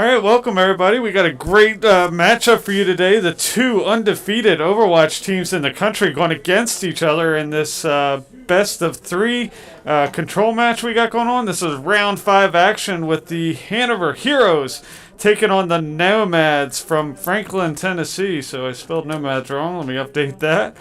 All right, welcome everybody. We got a great matchup for you today. The two undefeated Overwatch teams in the country going against each other in this best of three control match we got going on. This is round 5 action with the Hanover Heroes taking on the Nomads from Franklin, Tennessee. So I spelled Nomads wrong. Let me update that.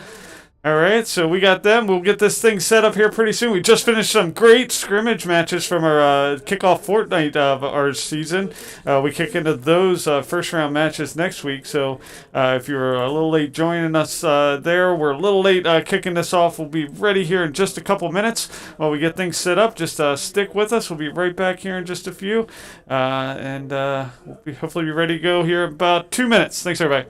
All right, so we got them. We'll get this thing set up here pretty soon. We just finished some great scrimmage matches from our kickoff fortnight of our season. We kick into those first round matches next week. So if you're a little late joining us there, we're a little late kicking this off. We'll be ready here in just a couple minutes while we get things set up. Just stick with us. We'll be right back here in just a few. And we'll hopefully be ready to go here in about 2 minutes. Thanks, everybody.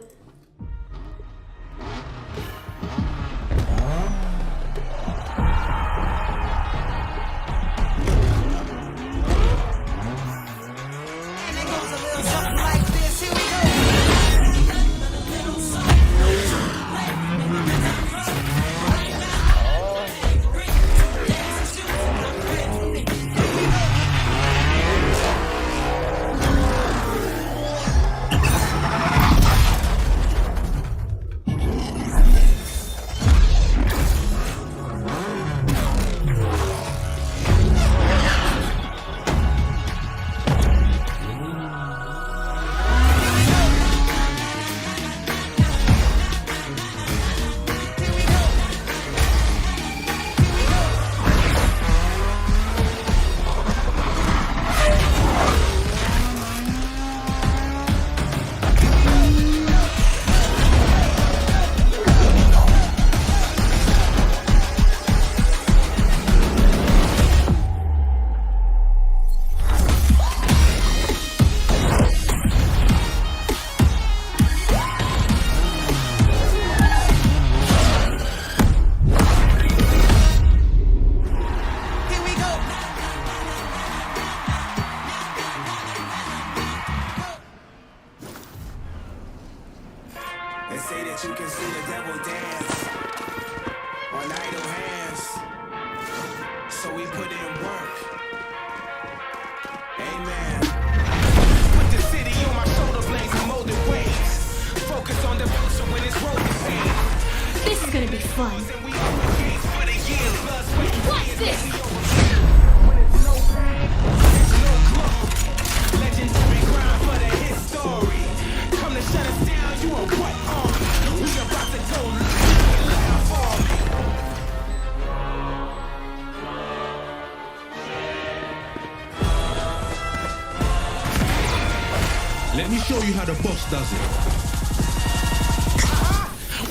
Let me show you how the boss does it.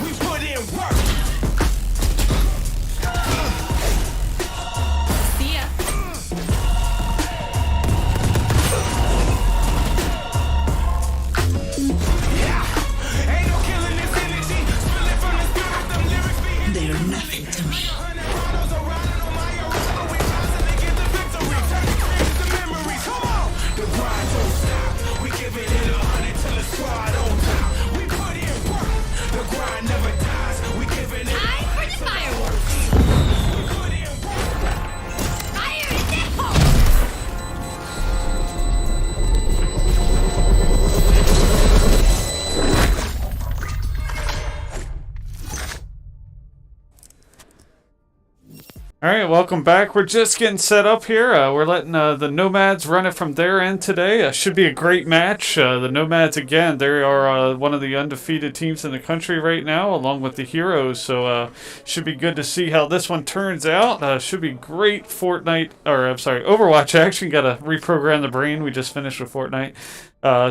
We put in work. See ya. Yeah. Ain't no killing this energy. Spilling from the spirit, them lyrics being. They are nothing to me. The grind don't stop. We giving it 100 till the squad on top. We put in work. The grind never dies. We giving it. Time for the fireworks. We put in work. Fire in the hole. All right, welcome back. We're just getting set up here. We're letting the Nomads run it from their end today. Should be a great match. The Nomads, again, they are one of the undefeated teams in the country right now, along with the Heroes. So should be good to see how this one turns out. Should be great Overwatch action. Got to reprogram the brain. We just finished with Fortnite.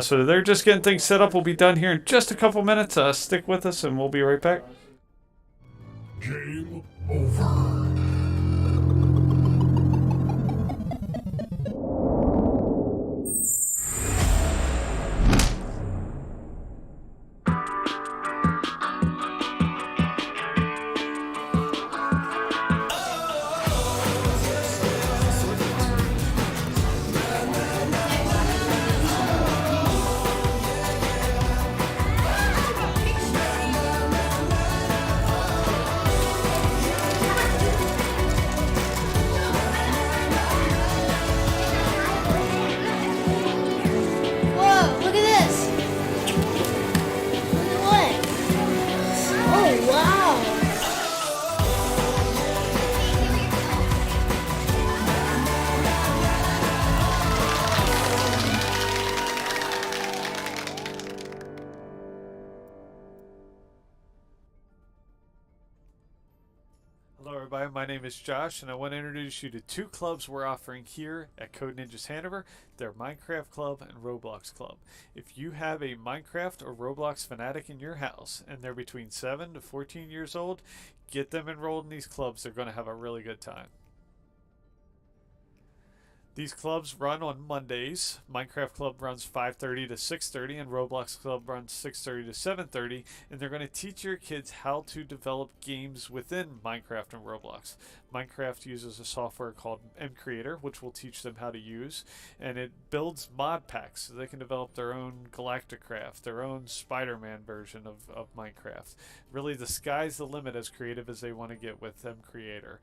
So they're just getting things set up. We'll be done here in just a couple minutes. Stick with us, and we'll be right back. Game over. everybody. My name is Josh, and I want to introduce you to two clubs we're offering here at Code Ninjas Hanover. They're Minecraft Club and Roblox Club. If you have a Minecraft or Roblox fanatic in your house, and they're between 7 to 14 years old, get them enrolled in these clubs. They're going to have a really good time. These clubs run on Mondays. Minecraft Club runs 5:30 to 6:30, and Roblox Club runs 6:30 to 7:30. And they're going to teach your kids how to develop games within Minecraft and Roblox. Minecraft uses a software called MCreator, which will teach them how to use, and it builds mod packs so they can develop their own Galacticraft, their own Spider-Man version of Minecraft. Really, the sky's the limit as creative as they want to get with MCreator.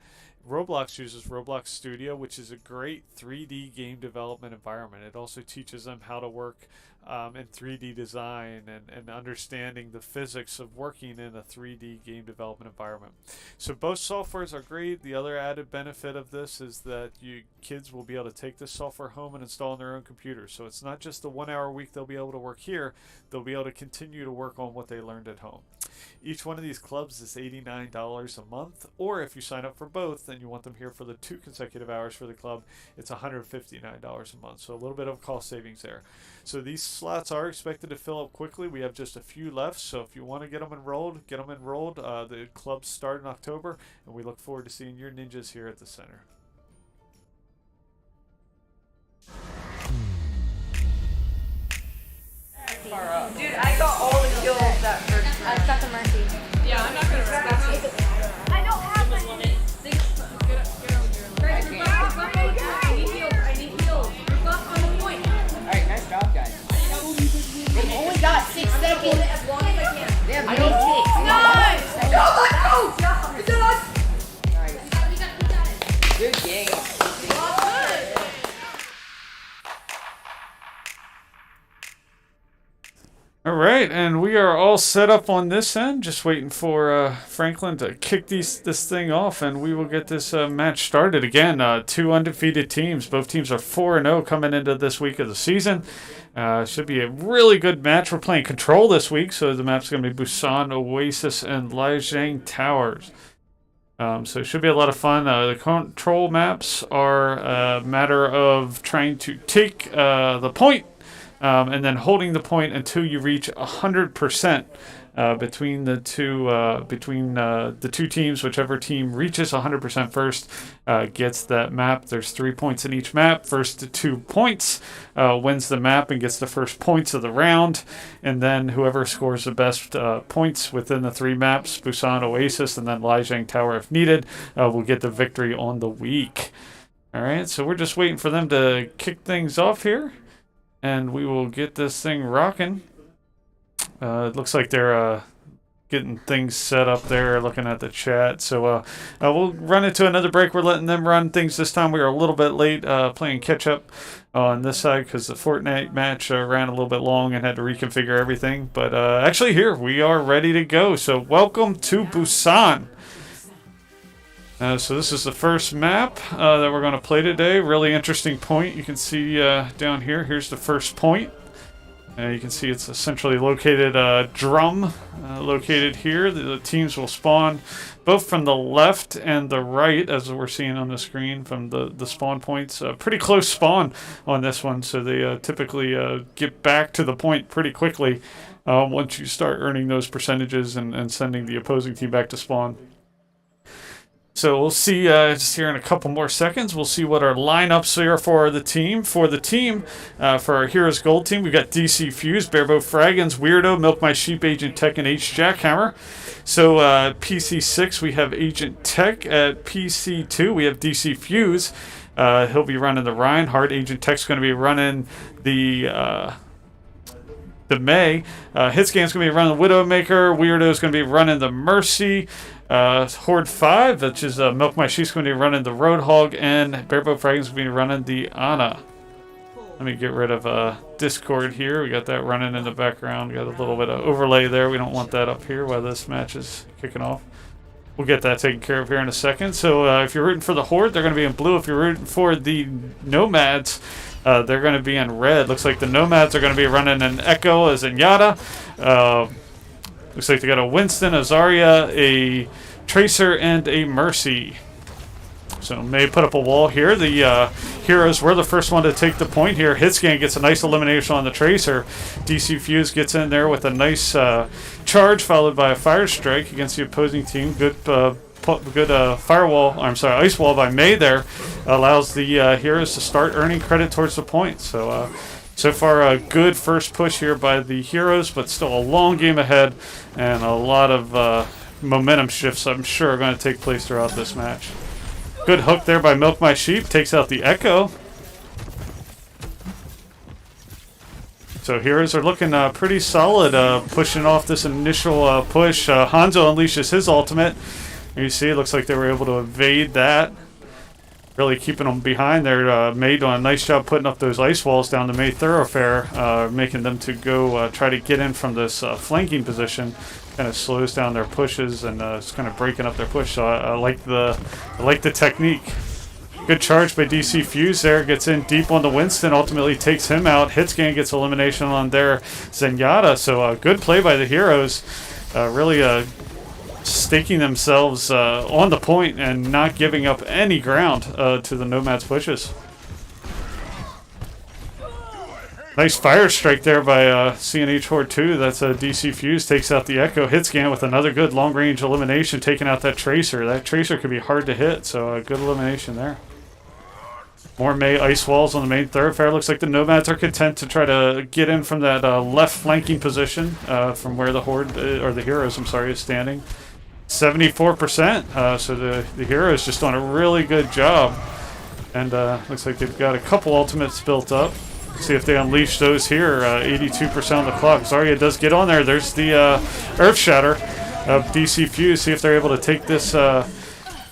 Roblox uses Roblox Studio, which is a great 3D game development environment. It also teaches them how to work in 3D design and understanding the physics of working in a 3D game development environment. So both softwares are great. The other added benefit of this is that you kids will be able to take this software home and install on their own computer. So it's not just the 1 hour a week they'll be able to work here. They'll be able to continue to work on what they learned at home. Each one of these clubs is $89 a month, or if you sign up for both and you want them here for the 2 consecutive hours for the club, it's $159 a month. So a little bit of cost savings there. So these slots are expected to fill up quickly. We have just a few left, so if you want to get them enrolled, get them enrolled. The clubs start in October, and we look forward to seeing your ninjas here at the center. Dude, I got all the kills that first time. I've got the mercy. Yeah, I'm not gonna risk that. I don't have my I need heals. I need heals. We're up on the point. Alright, nice job, guys. They've only got 6 seconds. As long as I can. They have no 6. Nice! Go, let's go! Is it us? Nice. Good game. All right, and we are all set up on this end, just waiting for Franklin to kick this thing off, and we will get this match started. Again, 2 undefeated teams. Both teams are 4-0 coming into this week of the season. Should be a really good match. We're playing Control this week, so the map's going to be Busan, Oasis, and Lijiang Towers. So it should be a lot of fun. The Control maps are a matter of trying to take the point, and then holding the point until you reach 100% between the two teams. Whichever team reaches 100% first gets that map. There's 3 points in each map. First to 2 points wins the map and gets the first points of the round. And then whoever scores the best points within the 3 maps, Busan, Oasis, and then Lijiang Tower if needed, will get the victory on the week. All right, so we're just waiting for them to kick things off here, and we will get this thing rocking. It looks like they're getting things set up there, looking at the chat. So we'll run into another break. We're letting them run things this time. We were a little bit late playing catch-up on this side because the Fortnite match ran a little bit long and had to reconfigure everything. But actually here, we are ready to go. So welcome to Busan. So this is the first map that we're going to play today. Really interesting point. You can see down here. Here's the first point. You can see it's essentially located drum located here. The teams will spawn both from the left and the right, as we're seeing on the screen from the spawn points. Pretty close spawn on this one, so they typically get back to the point pretty quickly once you start earning those percentages and sending the opposing team back to spawn. So we'll see just here in a couple more seconds. We'll see what our lineups are for the team. For our Heroes Gold team, we've got DC Fuse, Barebow Fraggins, Weirdo, Milk My Sheep, Agent Tech, and H Jackhammer. So PC6, we have Agent Tech. At PC2, we have DC Fuse. He'll be running the Reinhardt. Agent Tech's going to be running the May. Hitscan's going to be running the Widowmaker. Weirdo's going to be running the Mercy. Horde 5, which is Milk My Sheep's going to be running the Roadhog, and Barebow Fraggins going to be running the Ana. Let me get rid of Discord here. We got that running in the background. We got a little bit of overlay there. We don't want that up here while this match is kicking off. We'll get that taken care of here in a second. So if you're rooting for the Horde, they're going to be in blue. If you're rooting for the Nomads, they're going to be in red. Looks like the Nomads are going to be running an Echo as Zenyatta. Looks like they got a Winston, a Zarya, a Tracer and a Mercy. So May put up a wall here. The Heroes were the first one to take the point here. Hitscan gets a nice elimination on the Tracer. DC Fuse gets in there with a nice charge, followed by a Fire Strike against the opposing team. Good firewall, I'm sorry, Ice Wall by May there allows the Heroes to start earning credit towards the point. So so far a good first push here by the Heroes, but still a long game ahead and a lot of momentum shifts I'm sure are going to take place throughout this match. Good hook there by Milk My Sheep, takes out the Echo. So Heroes are looking pretty solid, pushing off this initial push. Hanzo unleashes his ultimate. You see, it looks like they were able to evade that. Really keeping them behind there. May doing a nice job putting up those ice walls down the May thoroughfare, making them to go try to get in from this flanking position. Kind of slows down their pushes and it's kind of breaking up their push. So I like the technique. Good charge by DC Fuse there. Gets in deep on the Winston. Ultimately takes him out. Hitscan gets elimination on their Zenyatta. So good play by the Heroes. Really staking themselves on the point and not giving up any ground to the Nomads pushes. Nice Fire Strike there by CNH Horde 2. That's a DC Fuse. Takes out the Echo. Hitscan with another good long-range elimination, taking out that Tracer. That Tracer could be hard to hit, so a good elimination there. More May ice walls on the main thoroughfare. Looks like the Nomads are content to try to get in from that left flanking position from where the Horde, or the Heroes, I'm sorry, is standing. 74%, so the Heroes just doing a really good job. And looks like they've got a couple ultimates built up. See if they unleash those here. 82% on the clock. Zarya does get on there. There's the Earth Shatter of DC Fuse. See if they're able to take this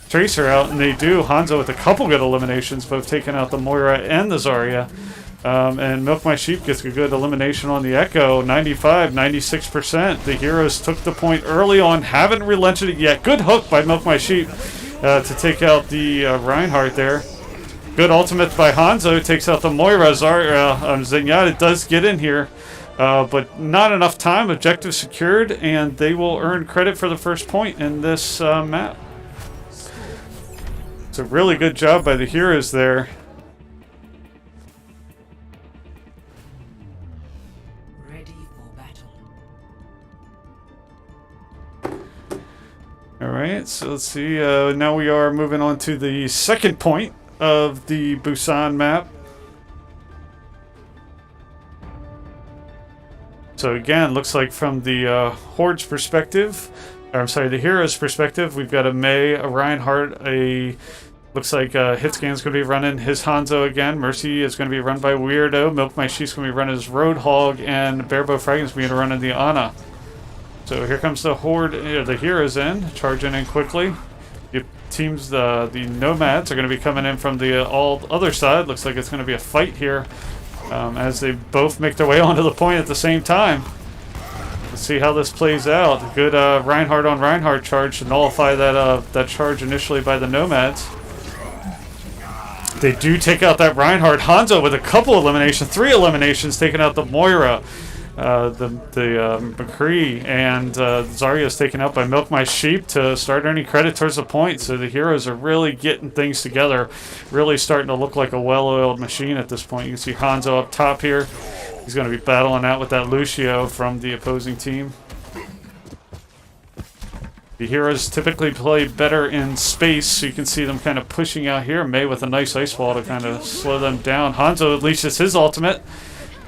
Tracer out, and they do. Hanzo with a couple good eliminations, both taking out the Moira and the Zarya. And Milk My Sheep gets a good elimination on the Echo. 95, 96%. The Heroes took the point early on, haven't relented it yet. Good hook by Milk My Sheep to take out the Reinhardt there. Good ultimate by Hanzo, takes out the Moira. Zenyatta does get in here, but not enough time. Objective secured, and they will earn credit for the first point in this map. It's a really good job by the Heroes there. Ready for battle. Alright, so let's see. Now we are moving on to the second point of the Busan map. So again, looks like from the Horde's perspective, or I'm sorry, the Heroes' perspective, we've got a May, a Reinhardt, looks like Hitscan's going to be running his Hanzo again. Mercy is going to be run by Weirdo. Milk My Sheep's going to be running his Roadhog, and Barebow Fragment's going to be running the Ana. So here comes the Horde, the Heroes in, charging in quickly. Teams, the Nomads are going to be coming in from the other side. Looks like it's going to be a fight here as they both make their way onto the point at the same time. Let's see how this plays out. Good Reinhardt on Reinhardt charge to nullify that charge initially by the Nomads. They do take out that Reinhardt. Hanzo with a couple eliminations, 3 eliminations, taking out the Moira. The McCree, and Zarya is taken out by Milk My Sheep to start earning credit towards the point. So the Heroes are really getting things together, really starting to look like a well-oiled machine at this point. You can see Hanzo up top here. He's going to be battling out with that Lucio from the opposing team. The Heroes typically play better in space, so you can see them kind of pushing out here. May with a nice ice wall to kind of slow them down. Hanzo unleashes his ultimate.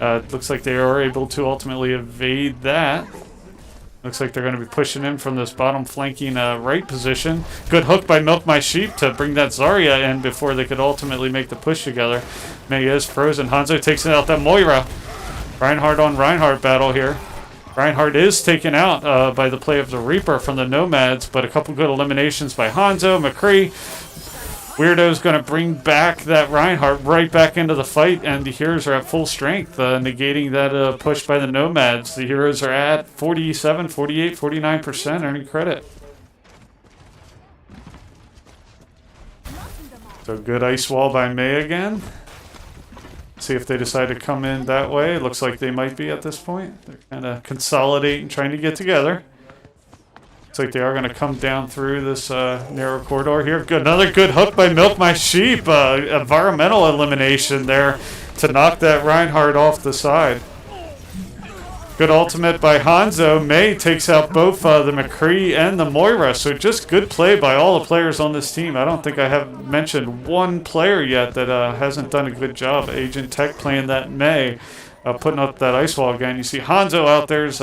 It looks like they are able to ultimately evade that. Looks like they're going to be pushing in from this bottom flanking right position. Good hook by Milk My Sheep to bring that Zarya in before they could ultimately make the push together. May is frozen. Hanzo takes out that Moira. Reinhardt on Reinhardt battle here. Reinhardt is taken out by the play of the Reaper from the Nomads, but a couple good eliminations by Hanzo, McCree. Weirdo's going to bring back that Reinhardt right back into the fight, and the Heroes are at full strength, negating that push by the Nomads. The Heroes are at 47, 48, 49% earning credit. So good ice wall by May again. See if they decide to come in that way. It looks like they might be at this point. They're kind of consolidating, trying to get together. Looks like they are going to come down through this narrow corridor here. Good, another good hook by Milk My Sheep. Environmental elimination there to knock that Reinhardt off the side. Good ultimate by Hanzo. May takes out both the McCree and the Moira. So just good play by all the players on this team. I don't think I have mentioned one player yet that hasn't done a good job. Agent Tech playing that May, putting up that ice wall again. You see Hanzo out there's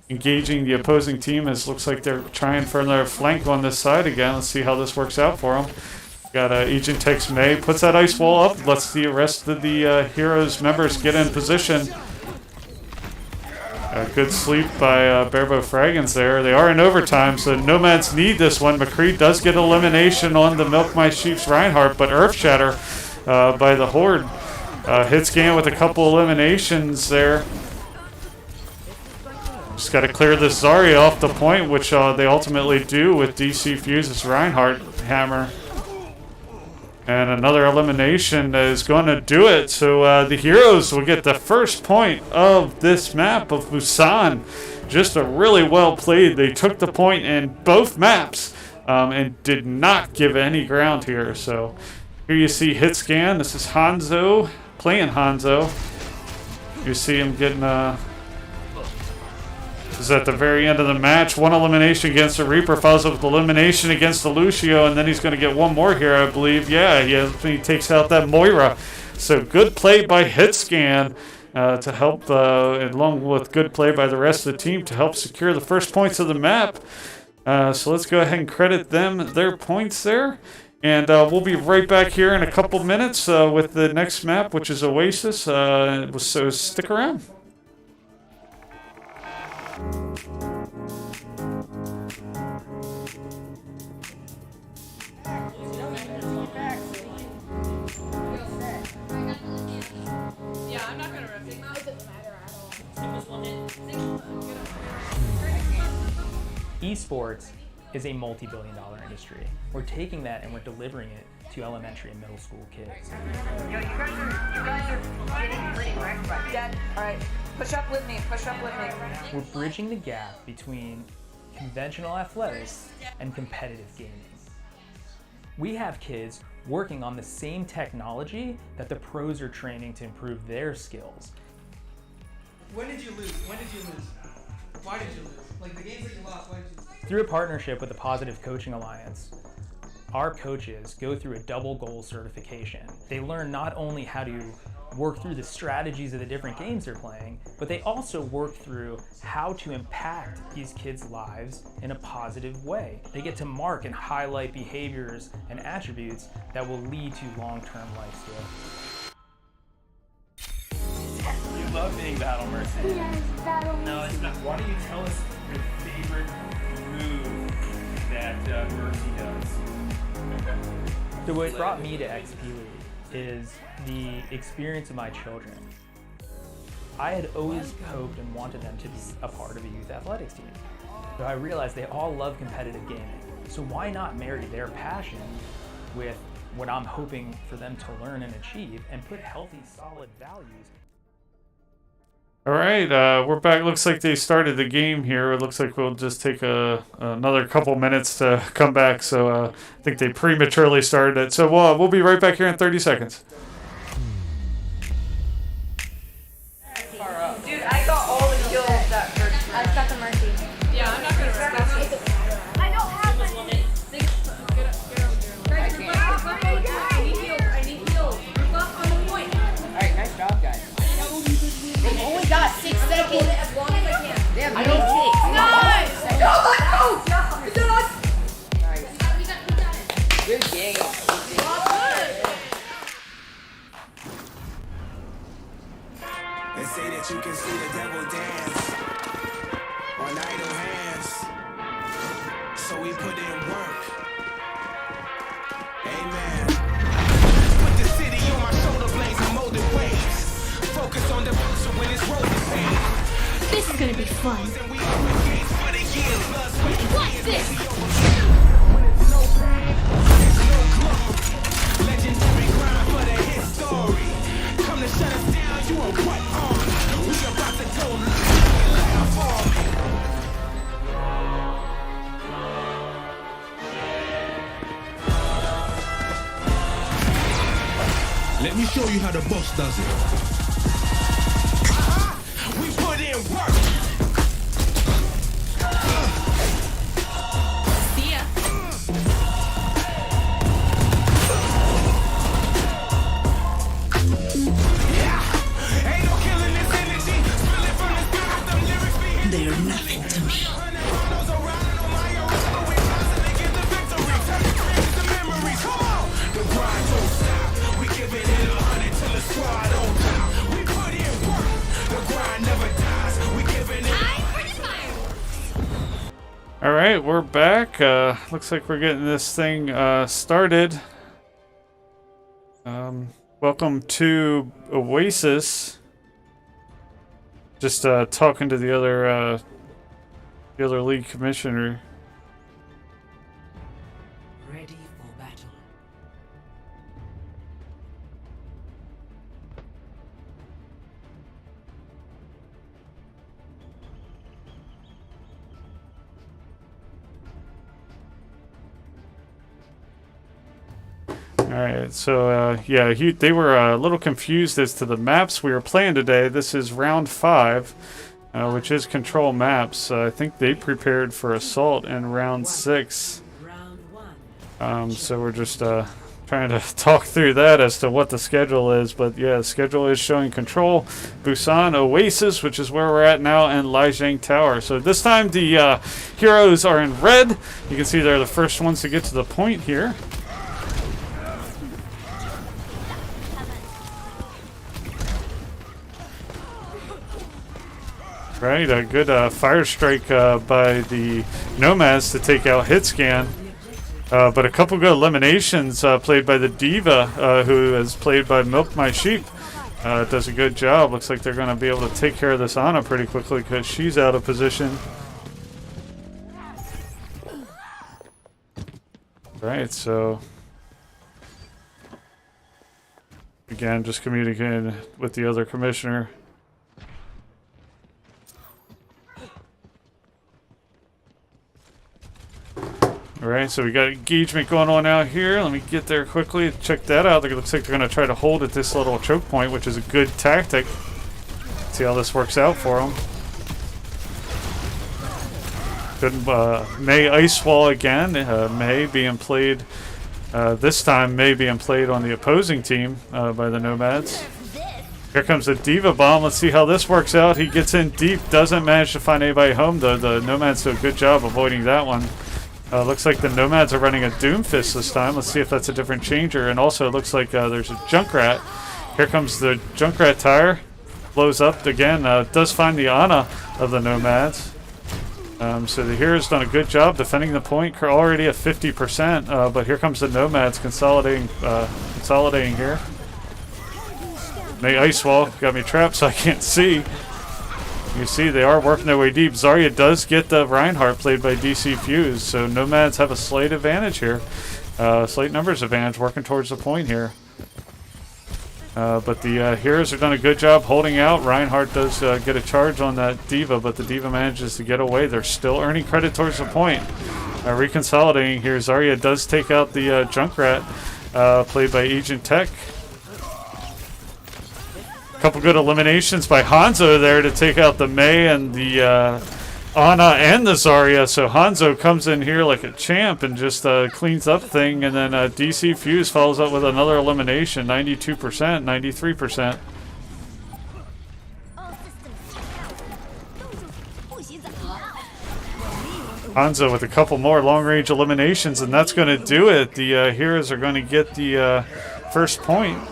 engaging the opposing team. As looks like they're trying for another flank on this side again. Let's see how this works out for them. Got Agent Tech's May, puts that ice wall up. Lets the rest of the Heroes members get in position. Good sleep by Barebo Fraggins there. They are in overtime, so Nomads need this one. McCree does get elimination on the Milk My Sheep's Reinhardt, but Earth Shatter by the Horde hits Gan with a couple eliminations there. Just got to clear this Zarya off the point, which they ultimately do with DC Fuse's Reinhardt hammer. And another elimination is going to do it. So the Heroes will get the first point of this map of Busan. Just a really well played. They took the point in both maps and did not give any ground here. So here you see Hitscan. This is Hanzo playing Hanzo. You see him getting is at the very end of the match. One elimination against the Reaper, follows up with elimination against the Lucio, and then he's going to get one more here, I believe. Yeah, he takes out that Moira. So good play by Hitscan to help, along with good play by the rest of the team to help secure the first points of the map. So let's go ahead and credit them their points there. And we'll be right back here in a couple minutes with the next map, which is Oasis. So stick around. Yeah, I'm not gonna rip it. It doesn't matter at all. Esports is a multi-billion-dollar industry. We're taking that and we're delivering it to elementary and middle school kids. Yo, you guys are getting pretty wrecked by Dad, alright. Push up with me, push up with me. We're bridging the gap between conventional athletics and competitive gaming. We have kids working on the same technology that the pros are training to improve their skills. When did you lose? When did you lose? Why did you lose? Like the games that you lost, why did you lose? Through a partnership with the Positive Coaching Alliance, our coaches go through a double goal certification. They learn not only how to work through the strategies of the different games they're playing, but they also work through how to impact these kids' lives in a positive way. They get to mark and highlight behaviors and attributes that will lead to long-term life skills. You love being Battle Mercy. Yes, Battle Mercy. No, it's not. Why don't you tell us your favorite move that Mercy does? So what brought me to XP League is the experience of my children. I had always hoped and wanted them to be a part of a youth athletics team. But I realized they all love competitive gaming. So why not marry their passion with what I'm hoping for them to learn and achieve and put healthy, solid values. All right, we're back. Looks like they started the game here. It looks like we'll just take another couple minutes to come back. So I think they prematurely started it. So we'll be right back here in 30 seconds. Dude, I got all the kills that first round. I've got the Mercy. Yeah, I'm not gonna rip it. I don't have my Get over here. I need heals. I need heals. Rip up on the point. Alright, nice job, guys. They've only got 6 seconds. As long as I can. They have no 6. Nice! No! It's not us! Nice. Good game. They say that you can see the devil dance on idle hands. So we put in work. Amen. Put the city on my shoulder blades and molded waves. Focus on the future when it's rolling pain. This is gonna be fun. And we open gates for the years. Plus, What's this? when it's no pain, it's no glory. Legendary grind for the history. Come to shut us down, you on what army? We about to go live for me. the boss does it. We put in work. See ya. Ain't no killing this energy. Spilling from the spirit, them lyrics be They are nothing to me. The grind don't stop. We giving it 100 till the squad on top. We put in work. The grind never dies. We giving it. All right, we're back. Looks like we're getting this thing started. Welcome to Oasis. Just talking to the other league commissioner. Ready for battle. Alright, so yeah, they were a little confused as to the maps we were playing today. This is round 5, which is control maps. I think they prepared for assault in round 6. Round 1. So we're just trying to talk through that as to what the schedule is. But yeah, the schedule is showing control, Busan, Oasis, which is where we're at now, and Lijiang Tower. So this time the heroes are in red. You can see they're the first ones to get to the point here. Right, a good fire strike by the Nomads to take out Hitscan. But a couple good eliminations played by the Diva, who is played by Milk My Sheep. Does a good job. Looks like they're going to be able to take care of this Ana pretty quickly because she's out of position. Right, so again, just communicating with the other commissioner. Alright, so we got engagement going on out here. Let me get there quickly. Check that out. It looks like they're going to try to hold at this little choke point, which is a good tactic. See how this works out for them. Good May Ice Wall again. May being played, this time May being played on the opposing team by the Nomads. Here comes the Diva Bomb. Let's see how this works out. He gets in deep. Doesn't manage to find anybody home, though. The Nomads do a good job avoiding that one. Looks like the Nomads are running a Doomfist this time. Let's see if that's a different changer. And also, it looks like there's a Junkrat. Here comes the Junkrat tire. Blows up again. Does find the Ana of the Nomads. So the Heroes done a good job defending the point. Already at 50%. But here comes the Nomads consolidating here. May Ice Wall got me trapped so I can't see. You see, they are working their way deep. Zarya does get the Reinhardt played by DC Fuse, so Nomads have a slight advantage here. Slight numbers advantage working towards the point here. But the Heroes have done a good job holding out. Reinhardt does get a charge on that Diva, but the Diva manages to get away. They're still earning credit towards the point. Reconsolidating here, Zarya does take out the Junkrat played by Agent Tech. Couple good eliminations by Hanzo there to take out the Mei and the Ana and the Zarya. So Hanzo comes in here like a champ and just cleans up thing. And then DC Fuse follows up with another elimination, 92%, 93%. Hanzo with a couple more long-range eliminations, and that's going to do it. The Heroes are going to get the first point.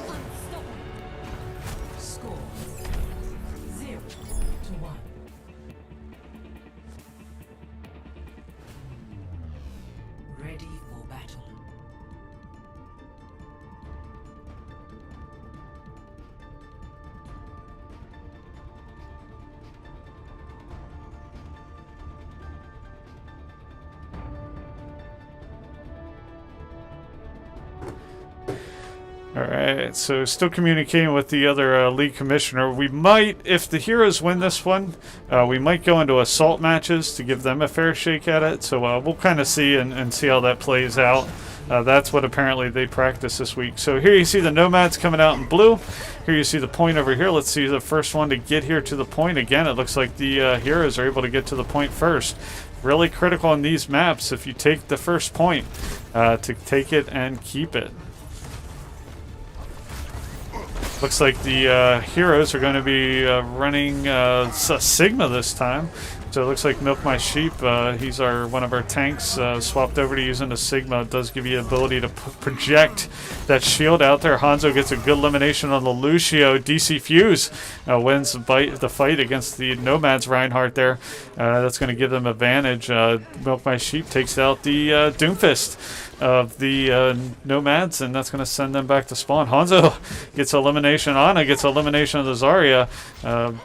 All right, so still communicating with the other league commissioner. We might, if the Heroes win this one, we might go into assault matches to give them a fair shake at it. So we'll kind of see and see how that plays out. That's what apparently they practice this week. So here you see the Nomads coming out in blue. Here you see the point over here. Let's see the first one to get here to the point. Again, it looks like the Heroes are able to get to the point first. Really critical on these maps if you take the first point to take it and keep it. Looks like the Heroes are going to be running Sigma this time. So it looks like Milk My Sheep, he's one of our tanks, swapped over to using the Sigma. It does give you the ability to project that shield out there. Hanzo gets a good elimination on the Lucio. DC Fuse wins the fight against the Nomads Reinhardt there. That's going to give them advantage. Milk My Sheep takes out the Doomfist of the Nomads, and that's going to send them back to spawn. Hanzo gets elimination. Ana gets elimination of the Zarya.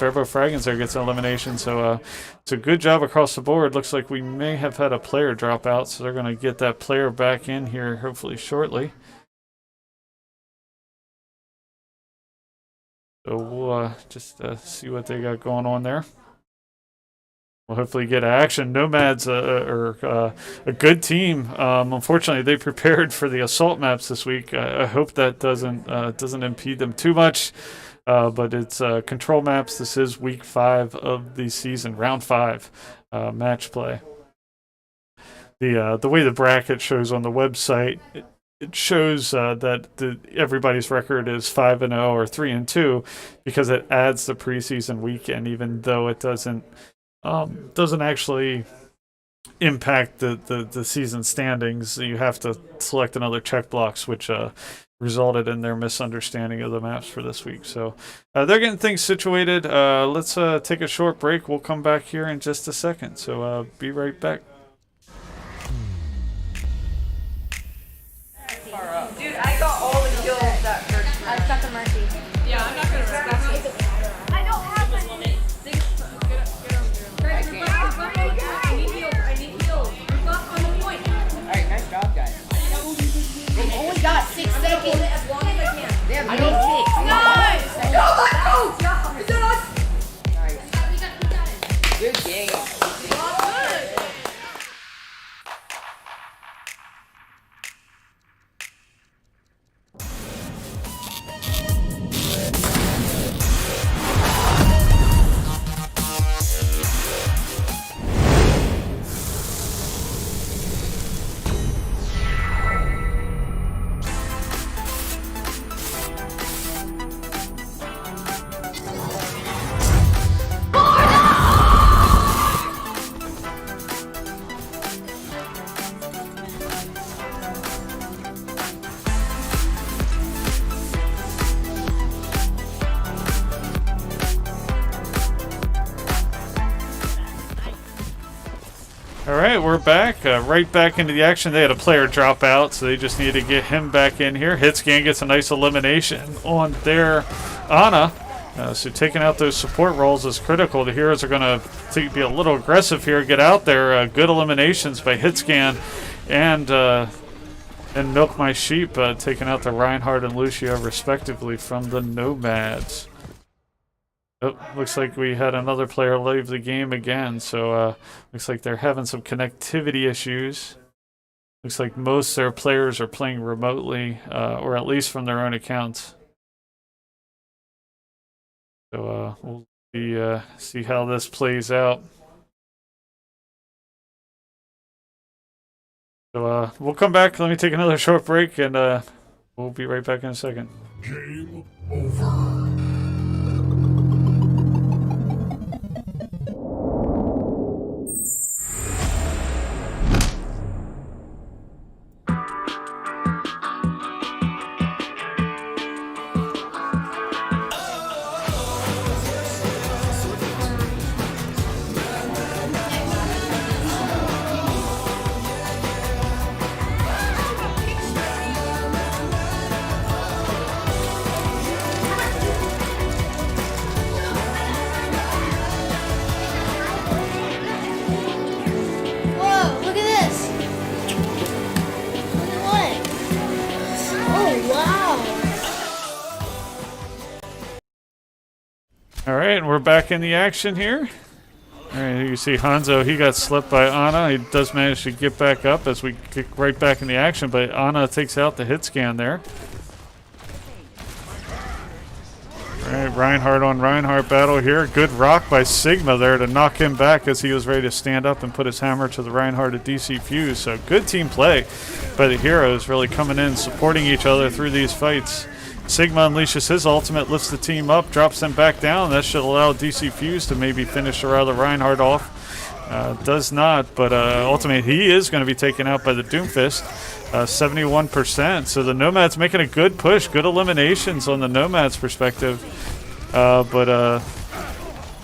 Berbo Fraggins there gets an elimination. So it's a good job across the board. Looks like we may have had a player drop out, so they're going to get that player back in here hopefully shortly. So we'll just see what they got going on there. We'll hopefully get action. Nomads are a good team. Unfortunately, they prepared for the assault maps this week. I hope that doesn't impede them too much. But it's control maps. This is week 5 of the season, round 5 match play. The way the bracket shows on the website, it shows that everybody's record is 5-0 or 3-2 because it adds the preseason weekend, even though it doesn't actually impact the season standings. You have to select another checkbox, which resulted in their misunderstanding of the maps for this week. So they're getting things situated. Let's take a short break. We'll come back here in just a second. So be right back. Dude, I got all the kills that first round. I stuck a mercy. Yeah, I'm not gonna respect it. I don't have my I need heals. I need heals. Rebuff on the point. Alright, nice job, guys. They only got 6 seconds. As long as I can. They have 6. Nice! Go, let's go! Yeah, is that us? Nice. Good game. Alright, we're back. Right back into the action. They had a player drop out, so they just need to get him back in here. Hitscan gets a nice elimination on their Ana. So taking out those support roles is critical. The Heroes are going to be a little aggressive here, get out there. Good eliminations by Hitscan and Milk My Sheep, taking out the Reinhardt and Lucio respectively from the Nomads. Oh, looks like we had another player leave the game again, so looks like they're having some connectivity issues. Looks like most of their players are playing remotely, or at least from their own accounts. So we'll see how this plays out. So we'll come back. Let me take another short break, and we'll be right back in a second. Game over. we're back in the action here. All right, here you see Hanzo. He got slipped by Ana. He does manage to get back up as we kick right back in the action, but Ana takes out the hit scan there. All right, Reinhardt on Reinhardt battle here. Good rock by Sigma there to knock him back as he was ready to stand up and put his hammer to the Reinhardt at DC Fuse. So good team play by the Heroes, really coming in, supporting each other through these fights. Sigma unleashes his ultimate, lifts the team up, drops them back down. That should allow DC Fuse to maybe finish the Reinhardt off. Does not, but ultimately he is going to be taken out by the Doomfist. 71%. So the Nomads making a good push, good eliminations on the Nomads perspective. But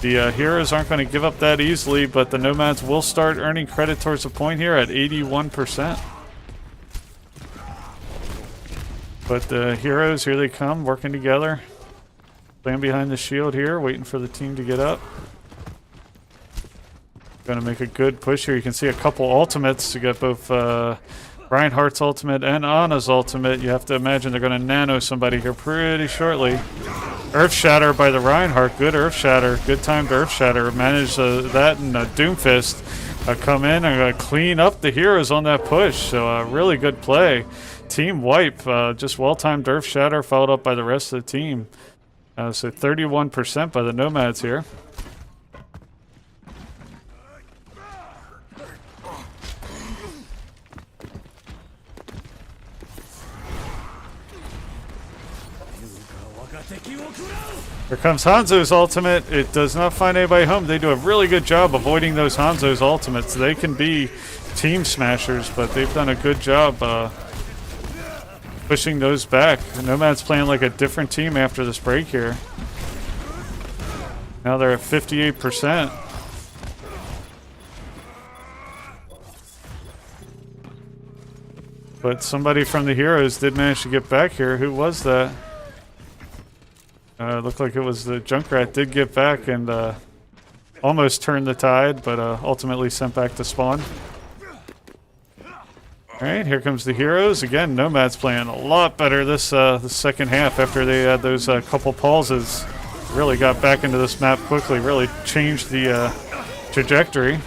the Heroes aren't going to give up that easily, but the Nomads will start earning credit towards the point here at 81%. But the Heroes, here they come, working together. Playing behind the shield here, waiting for the team to get up. Going to make a good push here. You can see a couple ultimates to get both Reinhardt's ultimate and Ana's ultimate. You have to imagine they're going to nano somebody here pretty shortly. Earth Shatter by the Reinhardt. Good Earth Shatter. Good timed Earth Shatter. Managed that, and Doomfist come in and clean up the Heroes on that push. So really good play. Team wipe. Just well-timed Earth Shatter followed up by the rest of the team. So 31% by the Nomads here. Here comes Hanzo's ultimate. It does not find anybody home. They do a really good job avoiding those Hanzo's ultimates. They can be team smashers, but they've done a good job pushing those back. The Nomads playing like a different team after this break here. Now they're at 58%. But somebody from the Heroes did manage to get back here. Who was that? Looked like it was the Junkrat. Did get back and almost turned the tide, but ultimately sent back to spawn. Alright, here comes the Heroes. Again, Nomads playing a lot better this the second half after they had those couple pauses. Really got back into this map quickly, really changed the trajectory.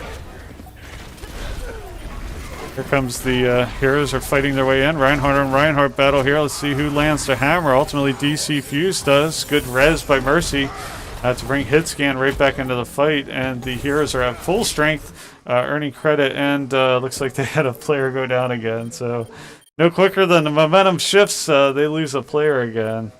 Here comes the Heroes are fighting their way in. Reinhardt on Reinhardt battle here. Let's see who lands the hammer. Ultimately, DC Fuse does. Good res by Mercy to bring hit scan right back into the fight. And the Heroes are at full strength, earning credit. And looks like they had a player go down again. So no quicker than the momentum shifts, they lose a player again.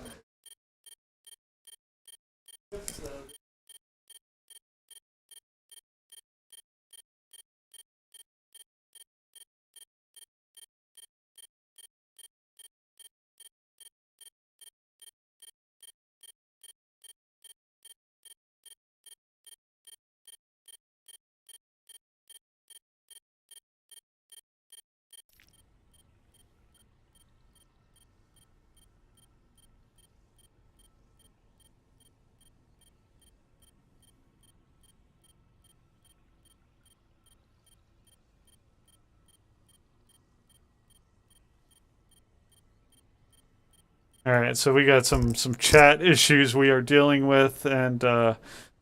All right, so we got some chat issues we are dealing with, and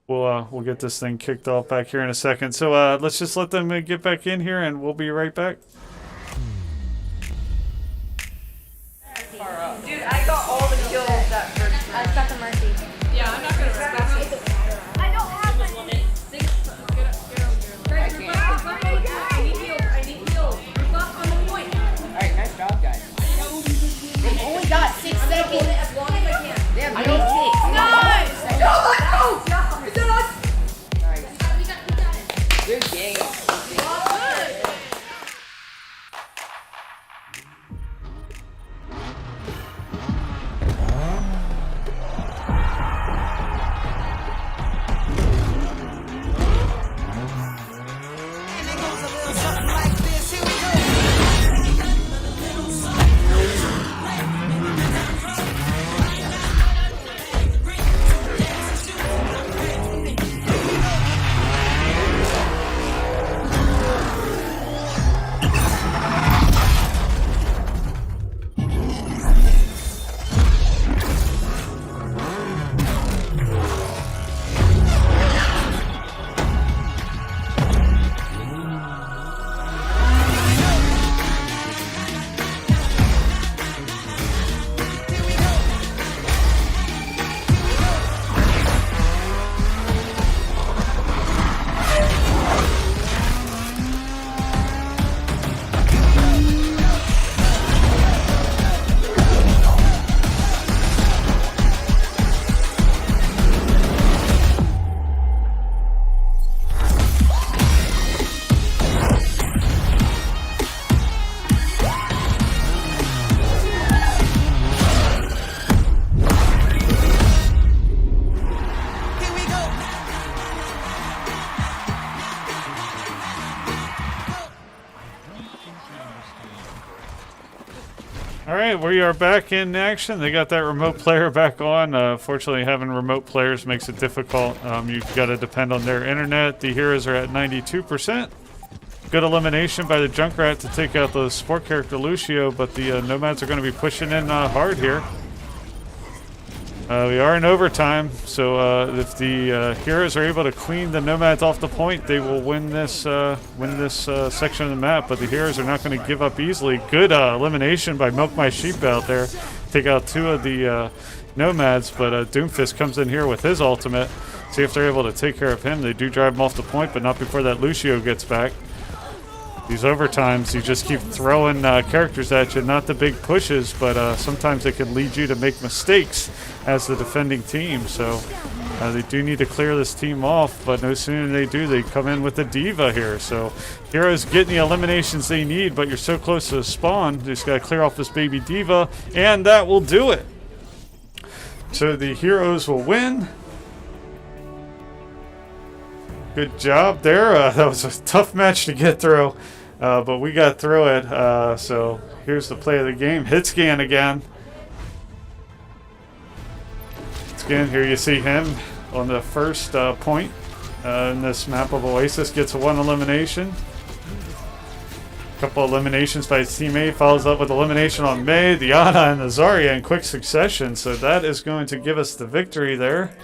we'll get this thing kicked off back here in a second. So let's just let them get back in here, and we'll be right back. Dude, I got all the kills that first time. I got the Mercy. Yeah, I'm not gonna respect it. I don't have my Guys, I need heals. I need heals. Rebuff on the point. Alright, nice job, guys. They've only got 6 seconds. As long as I can. They have no 6. Nice! No, let's go! Is that us? Nice. We got it. Good game. All right, we are back in action. They got that remote player back on. Fortunately, having remote players makes it difficult. You've got to depend on their internet. The heroes are at 92%. Good elimination by the Junkrat to take out the support character Lucio, but the Nomads are going to be pushing in hard here. We are in overtime, so if the heroes are able to clean the Nomads off the point, they will win this section of the map. But the heroes are not going to give up easily. Good elimination by Milk My Sheep out there. Take out 2 of the Nomads, but Doomfist comes in here with his ultimate. See if they're able to take care of him. They do drive him off the point, but not before that Lucio gets back. These overtimes, you just keep throwing characters at you. Not the big pushes, but sometimes they can lead you to make mistakes as the defending team. So they do need to clear this team off, but no sooner than they do, they come in with the Diva here. So Heroes getting the eliminations they need, but you're so close to the spawn. You just got to clear off this baby Diva, and that will do it. So the Heroes will win. Good job there. That was a tough match to get through, but we got through it. So here's the play of the game. Hit scan again. Scan, here you see him on the first point in this map of Oasis. Gets 1 elimination. Couple eliminations by his teammate. Follows up with elimination on May, the Ana, and the Zarya in quick succession. So that is going to give us the victory there.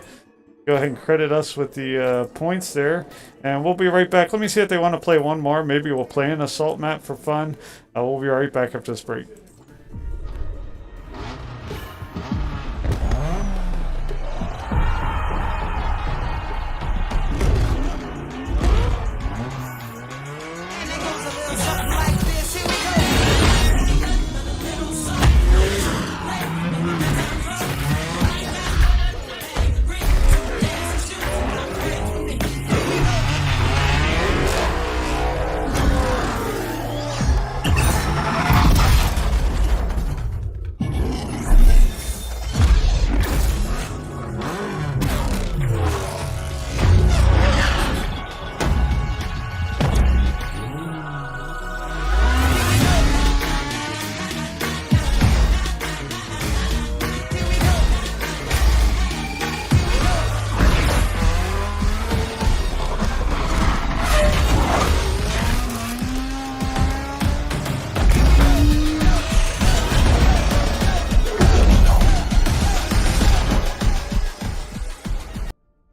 Go ahead and credit us with the points there, and we'll be right back. Let me see if they want to play one more. Maybe we'll play an assault map for fun. We'll be right back after this break.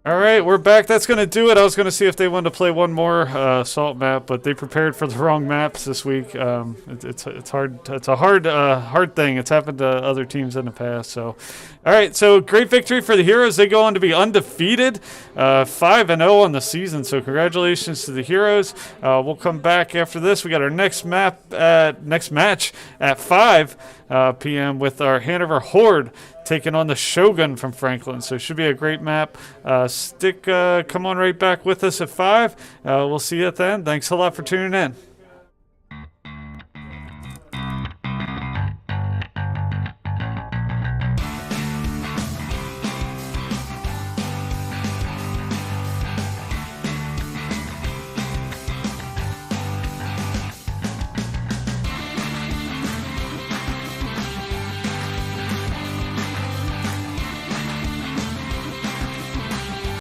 Alright, we're back. That's going to do it. I was going to see if they wanted to play one more assault map, but they prepared for the wrong maps this week. It's hard. It's a hard thing. It's happened to other teams in the past. So, alright, so great victory for the Heroes. They go on to be undefeated, 5-0 on the season. So congratulations to the Heroes. We'll come back after this. We got our next match at 5 p.m. with our Hanover Horde taking on the Shogun from Franklin. So it should be a great map. Come on right back with us at 5. We'll see you at then. Thanks a lot for tuning in.